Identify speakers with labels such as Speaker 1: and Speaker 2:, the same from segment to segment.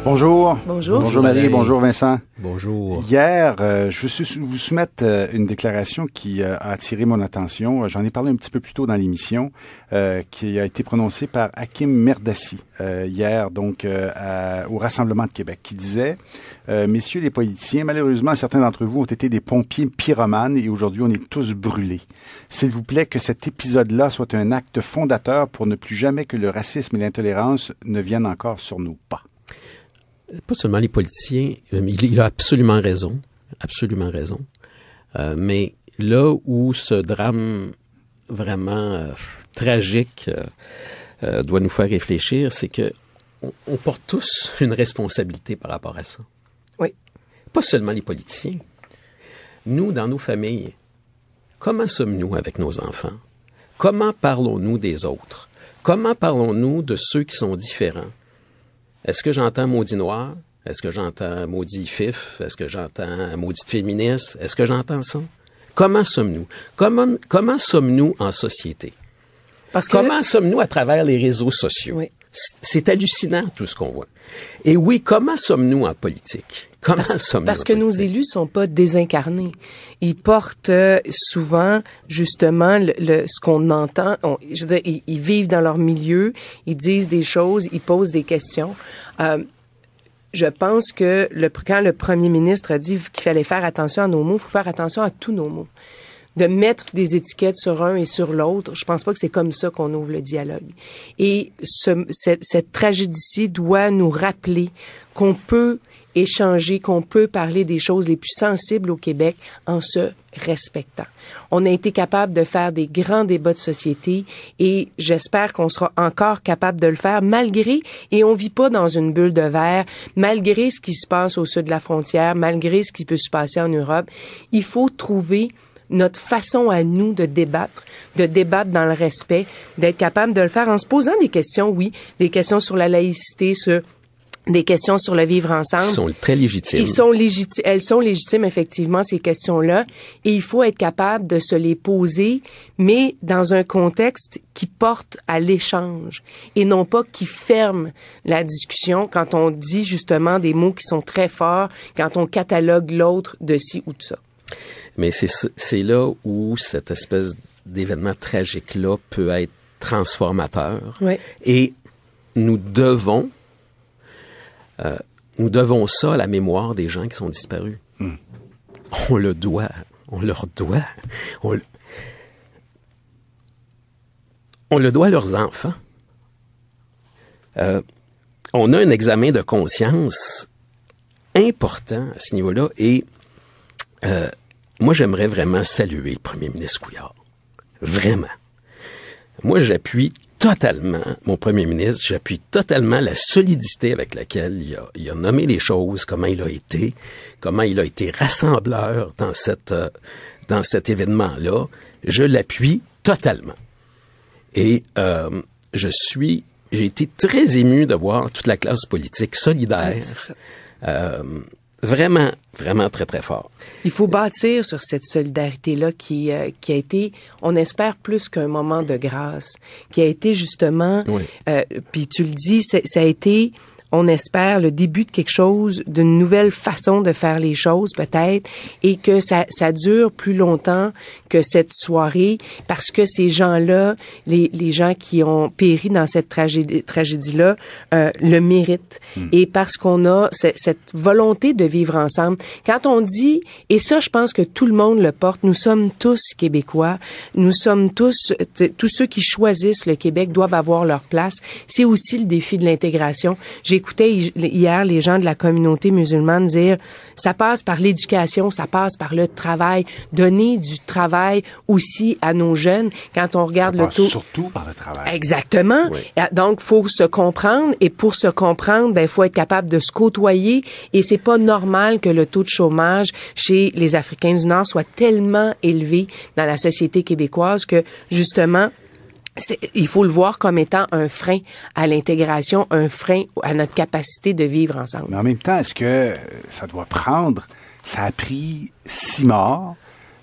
Speaker 1: Bonjour.
Speaker 2: Bonjour.
Speaker 1: Bonjour Marie,
Speaker 3: Valérie.
Speaker 1: bonjour Vincent.
Speaker 3: Bonjour.
Speaker 1: Hier, je veux vous soumettre une déclaration qui a attiré mon attention. J'en ai parlé un petit peu plus tôt dans l'émission, qui a été prononcée par Hakim Merdassi hier, donc au Rassemblement de Québec, qui disait messieurs les politiciens, malheureusement, certains d'entre vous ont été des pompiers pyromanes et aujourd'hui, on est tous brûlés. S'il vous plaît, que cet épisode-là soit un acte fondateur pour ne plus jamais que le racisme et l'intolérance ne viennent encore sur nos pas.
Speaker 3: Pas seulement les politiciens, il a absolument raison, mais là où ce drame vraiment tragique doit nous faire réfléchir, c'est que on porte tous une responsabilité par rapport à ça.
Speaker 2: Oui.
Speaker 3: Pas seulement les politiciens. Nous, dans nos familles, comment sommes-nous avec nos enfants? Comment parlons-nous des autres? Comment parlons-nous de ceux qui sont différents? Est-ce que j'entends maudit noir? Est-ce que j'entends maudit fif? Est-ce que j'entends maudite féministe? Est-ce que j'entends ça? Comment sommes-nous? Comment sommes-nous en société? Comment sommes-nous à travers les réseaux sociaux?
Speaker 2: Oui.
Speaker 3: C'est hallucinant tout ce qu'on voit. Et oui, comment sommes-nous en politique?
Speaker 2: Parce que nos élus sont pas désincarnés. Ils portent souvent, justement, ce qu'on entend. Je veux dire, ils vivent dans leur milieu, ils disent des choses, ils posent des questions. Je pense que quand le premier ministre a dit qu'il fallait faire attention à nos mots, il faut faire attention à tous nos mots. De mettre des étiquettes sur un et sur l'autre, je pense pas que c'est comme ça qu'on ouvre le dialogue. Et cette tragédie-ci doit nous rappeler qu'on peut échanger, qu'on peut parler des choses les plus sensibles au Québec en se respectant. On a été capable de faire des grands débats de société et j'espère qu'on sera encore capable de le faire malgré, et on vit pas dans une bulle de verre, malgré ce qui se passe au sud de la frontière, malgré ce qui peut se passer en Europe. Il faut trouver notre façon à nous de débattre dans le respect, d'être capable de le faire en se posant des questions, oui, des questions sur la laïcité, sur des questions sur le vivre ensemble.
Speaker 3: Ils sont très légitimes.
Speaker 2: Elles sont légitimes, effectivement, ces questions-là. Et il faut être capable de se les poser, mais dans un contexte qui porte à l'échange et non pas qui ferme la discussion quand on dit justement des mots qui sont très forts, quand on catalogue l'autre de ci ou de ça.
Speaker 3: Mais c'est là où cette espèce d'événement tragique-là peut être transformateur.
Speaker 2: Oui.
Speaker 3: Et nous devons ça à la mémoire des gens qui sont disparus. On le doit. On leur doit. On le doit à leurs enfants. On a un examen de conscience important à ce niveau-là et moi, j'aimerais vraiment saluer le premier ministre Couillard. Vraiment. Moi, j'appuie totalement mon premier ministre, j'appuie totalement la solidité avec laquelle il a nommé les choses, comment il a été rassembleur dans cet événement-là. Je l'appuie totalement. Et j'ai été très ému de voir toute la classe politique solidaire.
Speaker 2: Oui, c'est ça.
Speaker 3: Vraiment, vraiment très, très fort.
Speaker 2: Il faut bâtir sur cette solidarité-là qui a été, on espère, plus qu'un moment de grâce, qui a été justement,
Speaker 3: oui.
Speaker 2: Puis tu le dis, ça a été, on espère, le début de quelque chose, d'une nouvelle façon de faire les choses peut-être, et que ça dure plus longtemps que cette soirée, parce que ces gens-là, les gens qui ont péri dans cette tragédie-là, le méritent. Et parce qu'on a cette volonté de vivre ensemble. Quand on dit, et ça, je pense que tout le monde le porte, nous sommes tous Québécois, nous sommes tous ceux qui choisissent le Québec doivent avoir leur place. C'est aussi le défi de l'intégration. J'écoutais hier les gens de la communauté musulmane dire, ça passe par l'éducation, ça passe par le travail, donner du travail aussi à nos jeunes. Quand on regarde le taux,
Speaker 1: surtout par le travail.
Speaker 2: Exactement.
Speaker 3: Oui.
Speaker 2: Donc, faut se comprendre, et pour se comprendre, ben, faut être capable de se côtoyer, et c'est pas normal que le taux de chômage chez les Africains du Nord soit tellement élevé dans la société québécoise que, justement, il faut le voir comme étant un frein à l'intégration, un frein à notre capacité de vivre ensemble.
Speaker 1: Mais en même temps, est-ce que ça doit prendre... Ça a pris 6 morts,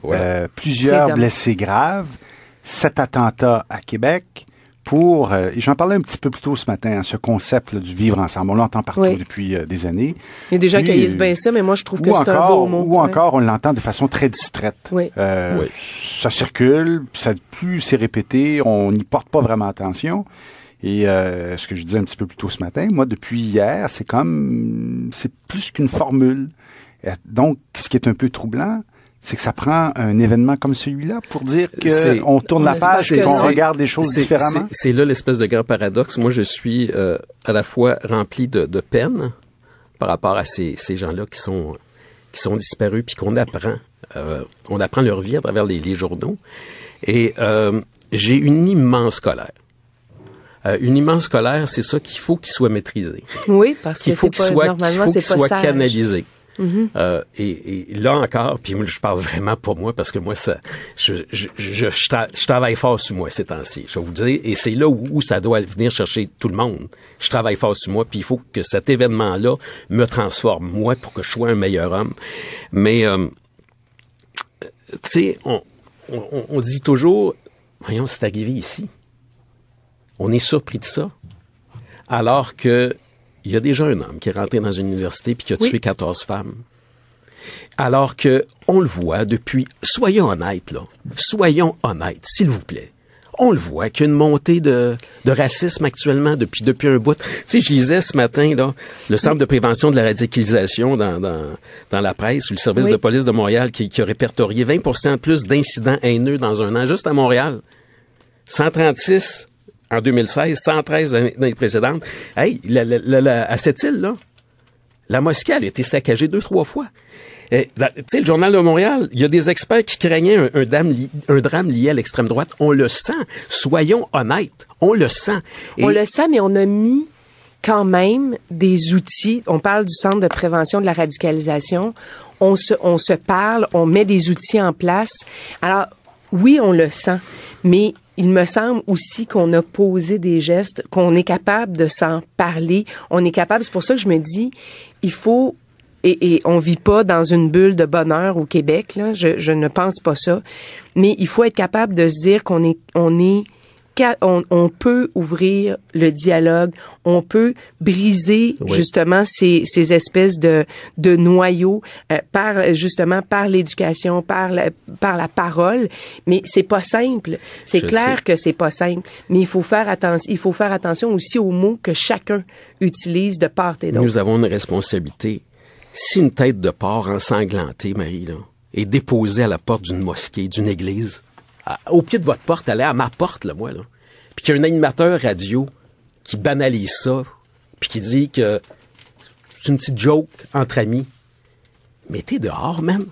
Speaker 3: ouais.
Speaker 1: Plusieurs blessés graves, 7 attentats à Québec, et j'en parlais un petit peu plus tôt ce matin, ce concept là, du vivre ensemble. On l'entend partout depuis des années.
Speaker 2: Il y a des gens qui haïssent bien ça, mais moi, je trouve que c'est un beau mot.
Speaker 1: Ou encore, on l'entend de façon très distraite. Ça circule, plus c'est répété, on n'y porte pas vraiment attention. Et ce que je disais un petit peu plus tôt ce matin, moi, depuis hier, c'est plus qu'une formule. Et donc, ce qui est un peu troublant, c'est que ça prend un événement comme celui-là pour dire qu'on tourne la page et qu'on regarde les choses différemment.
Speaker 3: C'est là l'espèce de grand paradoxe. Moi, je suis à la fois rempli de peine par rapport à ces gens-là qui sont disparus puis qu'on apprend. On apprend leur vie à travers les journaux. Et j'ai une immense colère. Une immense colère, c'est ça qu'il faut qu'il soit maîtrisé.
Speaker 2: Oui, parce que normalement, c'est pas sage.
Speaker 3: Canalisé. Mm-hmm. Et là encore, puis je parle vraiment pour moi parce que moi, je travaille fort sur moi ces temps-ci, je vais vous dire, et c'est là où ça doit venir chercher tout le monde. Je travaille fort sur moi, puis il faut que cet événement-là me transforme, moi, pour que je sois un meilleur homme. Mais, tu sais, on dit toujours, voyons, c'est arrivé ici. On est surpris de ça. Alors que il y a déjà un homme qui est rentré dans une université puis qui a tué 14 femmes. Alors que on le voit depuis... Soyons honnêtes, là. Soyons honnêtes, s'il vous plaît. On le voit qu'il y a une montée de racisme actuellement depuis un bout. Tu sais, je lisais ce matin, là, le Centre de prévention de la radicalisation dans la presse, ou le service de police de Montréal qui a répertorié 20% de plus d'incidents haineux dans un an, juste à Montréal. 136 en 2016, 113 l'année précédente. Hey, à cette île-là, la mosquée, elle a été saccagée 2-3 fois. Tu sais, le Journal de Montréal, il y a des experts qui craignaient un drame lié à l'extrême droite. On le sent. Soyons honnêtes. On le sent.
Speaker 2: On le sent, mais on a mis quand même des outils. On parle du Centre de prévention de la radicalisation. On se parle, on met des outils en place. Alors, oui, on le sent, mais il me semble aussi qu'on a posé des gestes, qu'on est capable de s'en parler. On est capable, c'est pour ça que je me dis, il faut, et on vit pas dans une bulle de bonheur au Québec, là, je ne pense pas ça, mais il faut être capable de se dire on peut ouvrir le dialogue, on peut briser justement ces espèces de noyaux par l'éducation, par la parole, mais c'est pas simple. C'est clair que c'est pas simple, mais il faut faire attention aussi aux mots que chacun utilise de part et d'autre.
Speaker 3: Nous avons une responsabilité. Si une tête de porc ensanglantée, Marie, là, est déposée à la porte d'une mosquée, d'une église, au pied de votre porte, elle est à ma porte, là, moi, là. Puis qu'il y a un animateur radio qui banalise ça, puis qui dit que c'est une petite joke entre amis. Mais t'es dehors, man.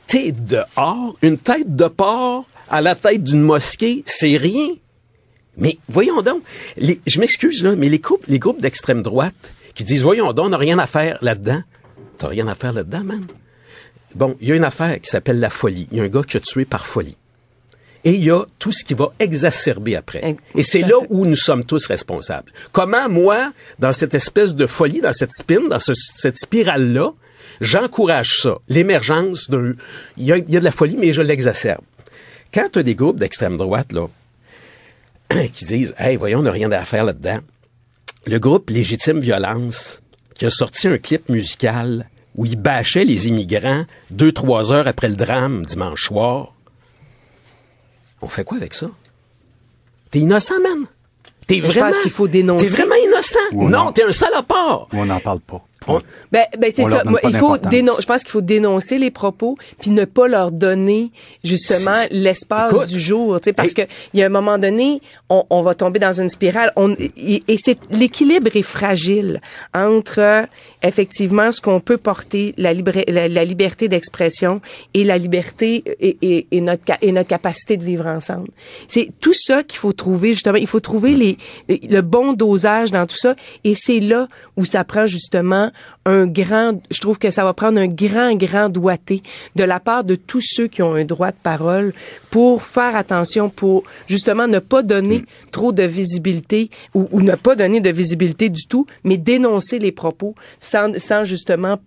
Speaker 3: T'es dehors. Une tête de porc à la tête d'une mosquée, c'est rien. Mais voyons donc, je m'excuse, là, mais les groupes d'extrême droite qui disent, voyons donc, on n'a rien à faire là-dedans. T'as rien à faire là-dedans, man. Bon, il y a une affaire qui s'appelle la folie. Il y a un gars qui a tué par folie. Et il y a tout ce qui va exacerber après. Et c'est là où nous sommes tous responsables. Comment, moi, dans cette espèce de folie, dans cette spin, dans cette spirale-là, j'encourage ça. L'émergence d'un... Il y a de la folie, mais je l'exacerbe. Quand tu as des groupes d'extrême droite, là, qui disent, hey, voyons, on n'a rien à faire là-dedans. Le groupe Légitime Violence, qui a sorti un clip musical où il bâchait les immigrants 2-3 heures après le drame, dimanche soir. On fait quoi avec ça? T'es innocent, man. Je pense
Speaker 2: qu'il faut dénoncer.
Speaker 3: T'es vraiment innocent. Non, t'es un salopard.
Speaker 1: On n'en parle pas.
Speaker 2: Ben c'est ça. Moi, je pense qu'il faut dénoncer les propos puis ne pas leur donner justement l'espace du jour, tu sais, parce que il y a un moment donné, on va tomber dans une spirale. Et l'équilibre est fragile entre effectivement ce qu'on peut porter, la liberté d'expression et la liberté et notre capacité de vivre ensemble. C'est tout ça qu'il faut trouver justement. Il faut trouver le bon dosage dans tout ça, et c'est là où ça prend justement je trouve que ça va prendre un grand doigté de la part de tous ceux qui ont un droit de parole pour faire attention, pour justement ne pas donner trop de visibilité ou ne pas donner de visibilité du tout, mais dénoncer les propos sans justement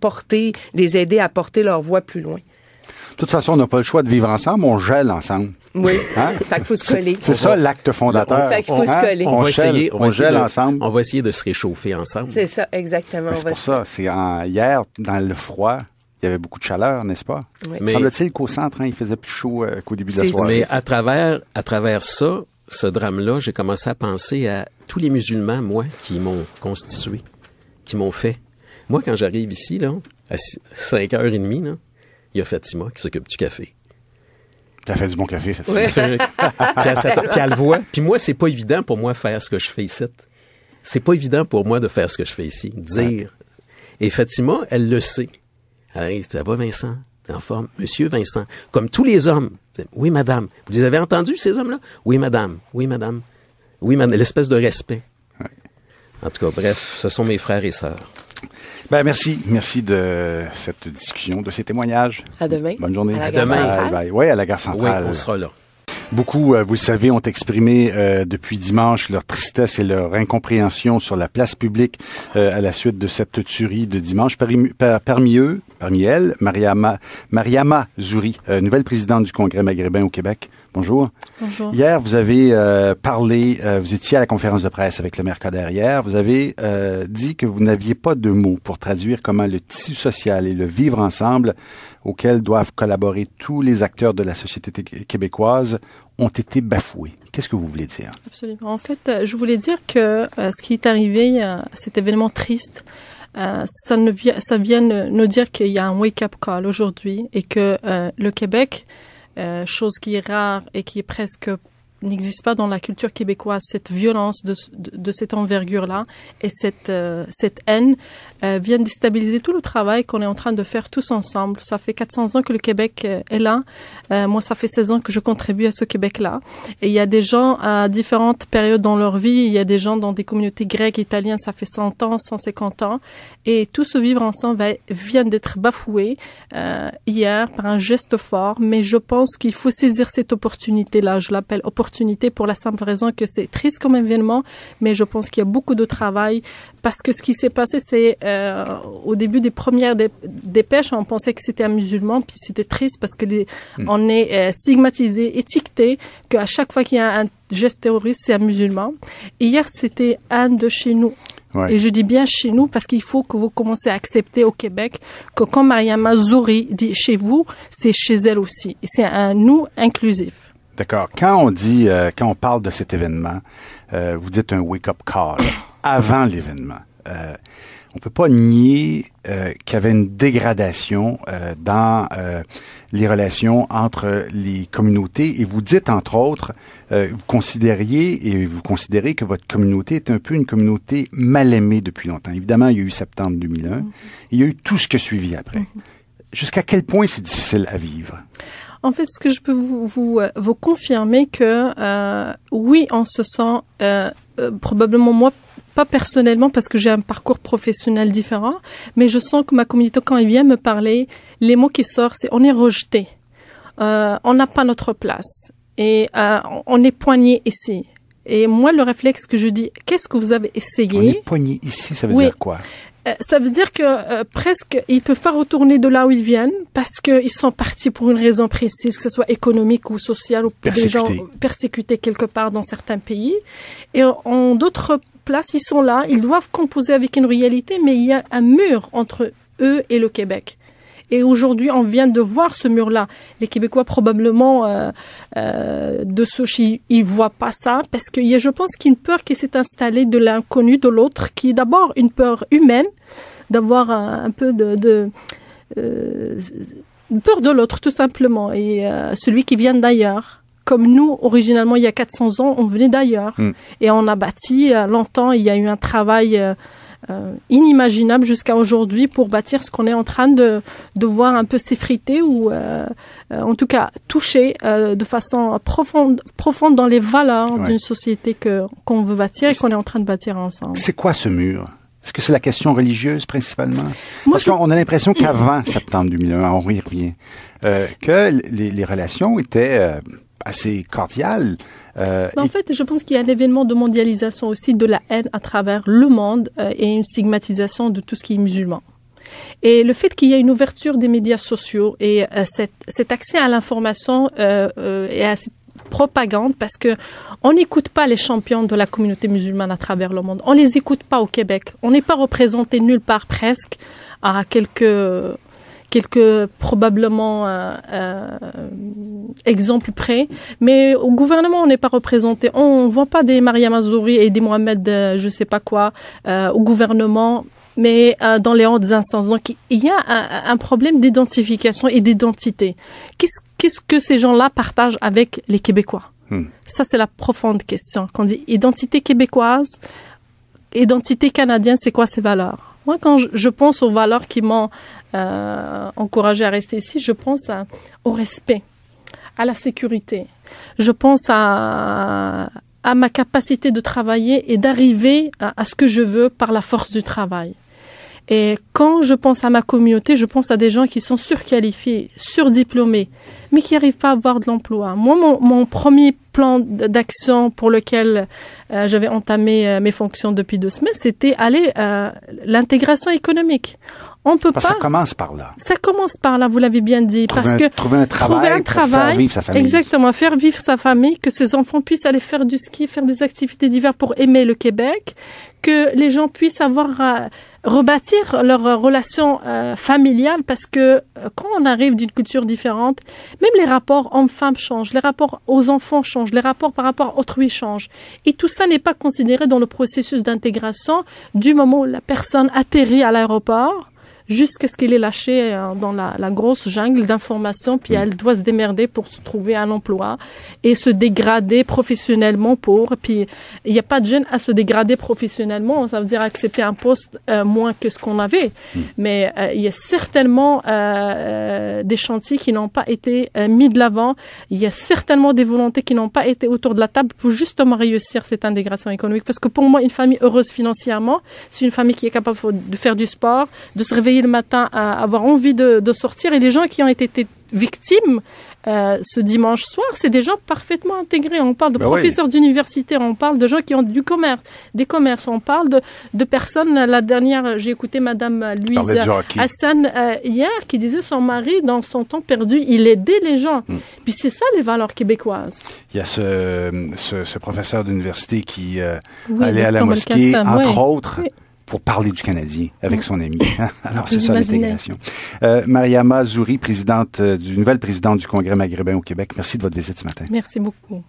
Speaker 2: les aider à porter leur voix plus loin.
Speaker 1: De toute façon, on n'a pas le choix de vivre ensemble, on gèle ensemble.
Speaker 2: Oui. Hein? Fait qu'il faut se coller.
Speaker 1: C'est ça l'acte fondateur.
Speaker 2: Fait qu'il faut se coller.
Speaker 1: On gèle ensemble.
Speaker 3: On va essayer de se réchauffer ensemble.
Speaker 2: C'est ça, exactement.
Speaker 1: C'est pour ça. Hier, dans le froid, il y avait beaucoup de chaleur, n'est-ce pas?
Speaker 2: Oui.
Speaker 1: Semble-t-il qu'au centre, il faisait plus chaud qu'au début de la soirée.
Speaker 3: Mais à travers ça, ce drame-là, j'ai commencé à penser à tous les musulmans, moi, qui m'ont constitué, qui m'ont fait. Moi, quand j'arrive ici, là, à 5h30, là, il y a Fatima qui s'occupe du café.
Speaker 1: Elle fait du bon café, Fatima.
Speaker 2: Oui.
Speaker 3: Puis elle le voit. Puis moi, c'est pas évident pour moi de faire ce que je fais ici. C'est pas évident pour moi de faire ce que je fais ici. Dire. Et Fatima, elle le sait. Elle arrive, ça va, Vincent? T'es en forme? Monsieur Vincent. Comme tous les hommes. Oui, madame. Vous les avez entendus, ces hommes-là? Oui, madame. Oui, madame. Oui, madame. L'espèce de respect. Ouais. En tout cas, bref, ce sont mes frères et sœurs.
Speaker 1: Ben, merci de cette discussion, de ces témoignages.
Speaker 2: À demain.
Speaker 1: Bonne journée.
Speaker 2: À demain.
Speaker 1: Bye. Oui, à la gare centrale.
Speaker 3: Oui, on sera là.
Speaker 1: Beaucoup, vous le savez, ont exprimé depuis dimanche leur tristesse et leur incompréhension sur la place publique à la suite de cette tuerie de dimanche. Parmi elles, Mariama Zouri, nouvelle présidente du Congrès maghrébin au Québec. Bonjour.
Speaker 4: Bonjour.
Speaker 1: Hier, vous avez parlé, vous étiez à la conférence de presse avec le maire Coder hier, vous avez dit que vous n'aviez pas de mots pour traduire comment le tissu social et le vivre ensemble auquel doivent collaborer tous les acteurs de la société québécoise ont été bafoués. Qu'est-ce que vous voulez dire?
Speaker 4: Absolument. En fait, je voulais dire que ce qui est arrivé, cet événement triste, ça vient nous dire qu'il y a un wake-up call aujourd'hui et que le Québec, chose qui est rare et qui est presque n'existe pas dans la culture québécoise, cette violence de cette envergure-là et cette haine vient déstabiliser tout le travail qu'on est en train de faire tous ensemble. Ça fait 400 ans que le Québec est là. Moi, ça fait 16 ans que je contribue à ce Québec-là. Et il y a des gens à différentes périodes dans leur vie. Il y a des gens dans des communautés grecques, italiennes, ça fait 100 ans, 150 ans. Et tout ce vivre ensemble vient d'être bafoué hier par un geste fort. Mais je pense qu'il faut saisir cette opportunité-là. Je l'appelle opportunité pour la simple raison que c'est triste comme événement, mais je pense qu'il y a beaucoup de travail parce que ce qui s'est passé, c'est au début des premières dépêches, on pensait que c'était un musulman, puis c'était triste parce que on est stigmatisé, étiqueté, qu'à chaque fois qu'il y a un geste terroriste, c'est un musulman. Et hier, c'était un de chez nous. Ouais. Et je dis bien chez nous parce qu'il faut que vous commencez à accepter au Québec que quand Mariama Zouri dit chez vous, c'est chez elle aussi. Et c'est un nous inclusif.
Speaker 1: D'accord. Quand on parle de cet événement, vous dites un wake-up call avant l'événement. On peut pas nier qu'il y avait une dégradation dans les relations entre les communautés. Et vous dites, entre autres, vous considérez que votre communauté est un peu une communauté mal aimée depuis longtemps. Évidemment, il y a eu septembre 2001. Et il y a eu tout ce qui a suivi après. Jusqu'à quel point c'est difficile à vivre?
Speaker 4: En fait, ce que je peux vous confirmer que oui, on se sent probablement moi pas personnellement parce que j'ai un parcours professionnel différent, mais je sens que ma communauté quand elle vient me parler, les mots qui sortent c'est on est rejeté, on n'a pas notre place et on est poigné ici. Et moi le réflexe que je dis, qu'est-ce que vous avez essayé?
Speaker 1: On est poigné ici, ça veut dire quoi?
Speaker 4: Ça veut dire que presque ils peuvent pas retourner de là où ils viennent parce que ils sont partis pour une raison précise, que ce soit économique ou sociale ou des gens persécutés quelque part dans certains pays. Et en d'autres places, ils sont là, ils doivent composer avec une réalité, mais il y a un mur entre eux et le Québec. Et aujourd'hui, on vient de voir ce mur-là. Les Québécois, probablement, de Sochi, ils voient pas ça parce qu'il y a, je pense, qu'une peur qui s'est installée de l'inconnu de l'autre, qui est d'abord une peur humaine, d'avoir un peu une peur de l'autre, tout simplement. Et celui qui vient d'ailleurs. Comme nous, originalement, il y a 400 ans, on venait d'ailleurs. Et on a bâti longtemps, il y a eu un travail inimaginable jusqu'à aujourd'hui pour bâtir ce qu'on est en train de voir un peu s'effriter ou en tout cas toucher de façon profonde dans les valeurs d'une société qu'on veut bâtir et qu'on est en train de bâtir ensemble.
Speaker 1: C'est quoi ce mur? Est-ce que c'est la question religieuse principalement? Parce qu'on a l'impression qu'avant septembre 2001, on y revient, que les relations étaient assez cordiales.
Speaker 4: En fait, je pense qu'il y a un événement de mondialisation aussi de la haine à travers le monde et une stigmatisation de tout ce qui est musulman. Et le fait qu'il y ait une ouverture des médias sociaux et cet accès à l'information et à propagande parce que on n'écoute pas les champions de la communauté musulmane à travers le monde. On les écoute pas au Québec. On n'est pas représenté nulle part presque, à quelques probablement exemples près, mais au gouvernement on n'est pas représenté. On voit pas des Mariam Azouri et des Mohamed je sais pas quoi au gouvernement, mais dans les hautes instances. Donc il y a un problème d'identification et d'identité. Qu'est-ce que ces gens-là partagent avec les Québécois? Ça c'est la profonde question. Quand on dit identité québécoise, identité canadienne, c'est quoi ces valeurs? Moi, quand je pense aux valeurs qui m'ont encouragé à rester ici, je pense au respect, à la sécurité. Je pense à ma capacité de travailler et d'arriver à ce que je veux par la force du travail. Et quand je pense à ma communauté, je pense à des gens qui sont surqualifiés, surdiplômés, mais qui n'arrivent pas à avoir de l'emploi. Moi, mon premier plan d'action pour lequel j'avais entamé mes fonctions depuis 2 semaines, c'était aller l'intégration économique. On peut pas.
Speaker 1: Ça commence par là.
Speaker 4: Ça commence par là, vous l'avez bien dit.
Speaker 1: Trouver un travail pour faire vivre sa famille.
Speaker 4: Exactement, faire vivre sa famille, que ses enfants puissent aller faire du ski, faire des activités d'hiver pour aimer le Québec, que les gens puissent rebâtir leur relation familiale, parce que quand on arrive d'une culture différente, même les rapports hommes-femmes changent, les rapports aux enfants changent, les rapports par rapport à autrui changent. Et tout ça n'est pas considéré dans le processus d'intégration du moment où la personne atterrit à l'aéroport jusqu'à ce qu'elle est lâchée dans la grosse jungle d'informations, puis elle doit se démerder pour se trouver un emploi et se dégrader professionnellement puis il n'y a pas de gêne à se dégrader professionnellement, ça veut dire accepter un poste moins que ce qu'on avait. Mais il y a certainement des chantiers qui n'ont pas été mis de l'avant, il y a certainement des volontés qui n'ont pas été autour de la table pour justement réussir cette intégration économique. Parce que pour moi, une famille heureuse financièrement, c'est une famille qui est capable de faire du sport, de se réveiller le matin à avoir envie de sortir. Et les gens qui ont été victimes ce dimanche soir, c'est des gens parfaitement intégrés. On parle de professeurs d'université, on parle de gens qui ont des commerces, on parle de personnes. La dernière, j'ai écouté Madame Louise Hassan hier, qui disait son mari, dans son temps perdu, il aidait les gens. Puis c'est ça les valeurs québécoises.
Speaker 1: Il y a ce professeur d'université qui allait à la mosquée, entre autres, pour parler du Canadien avec son ami. Alors, c'est ça l'intégration. Mariama Azouri, nouvelle présidente du Congrès maghrébin au Québec, merci de votre visite ce matin.
Speaker 4: Merci beaucoup.